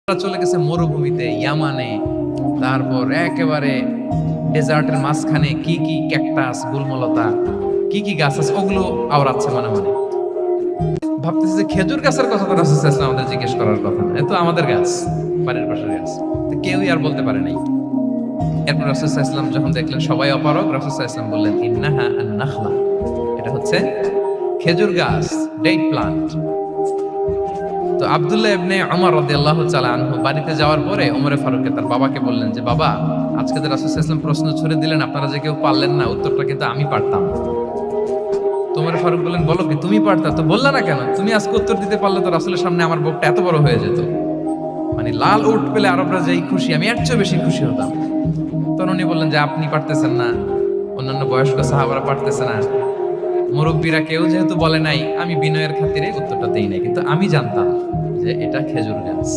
চলে গেছে মরুভূমিতে, ইয়ামানে, তারপর একেবারে ডেজার্টের মাঝখানে কি কি ক্যাকটাস, গুলমলতা, কি কি গাছ আছে ওগুলো আওড়াচ্ছে মনে মনে। ভাবতেছে যে খেজুর গাছের কথা তো রাসূল সাল্লাল্লাহু আলাইহি ওয়াসাল্লাম আমাদের জিজ্ঞেস করার কথা না, এ তো আমাদের গাছ, বাড়ির পাশের গাছ, তো কেউই আর বলতে পারে নাই। এরপর রাসূল সাল্লাল্লাহু আলাইহি ওয়াসাল্লাম যখন দেখলেন সবাই অপারগ, রাসূল সাল্লাল্লাহু আলাইহি ওয়াসাল্লাম বললেন, ইন্নাহা আন-নাখলা, এটা হচ্ছে খেজুর গাছ, ডেট প্লান্ট। তো আব্দুল্লাহ ইবনে ওমর রাদিয়াল্লাহু তাআলা আনহু বাড়িতে যাওয়ার পরে ওমরে ফারুককে তার বাবাকে বললেন যে, বাবা, আজকে যে রাসূল সাল্লাল্লাহু আলাইহি ওয়াসাল্লাম প্রশ্ন ছুড়ে দিলেন, আপনারা যে কেউ পারলেন না, উত্তরটা কিন্তু আমি পারতাম। তো ওমরে ফারুক বললেন, বলো কি, তুমি পারতা? তো বললা না কেন? তুমি আজকে উত্তর দিতে পারলে তো রাসূলের সামনে আমার বুকটা এত বড় হয়ে যেত। মানে লাল উট পেলে আরবরা যেই খুশি, আমি এর চেয়ে বেশি খুশি হতাম। তখন উনি বললেন যে, আপনি পারতেছেন না, অন্যান্য বয়স্ক সাহাবারা পারতেছে না, মুরব্বীরা কেউ যেহেতু বলে নাই, আমি বিনয়ের খাতিরে উত্তরটা দেই নাই, কিন্তু আমি জানতাম যে এটা খেজুর গাছ।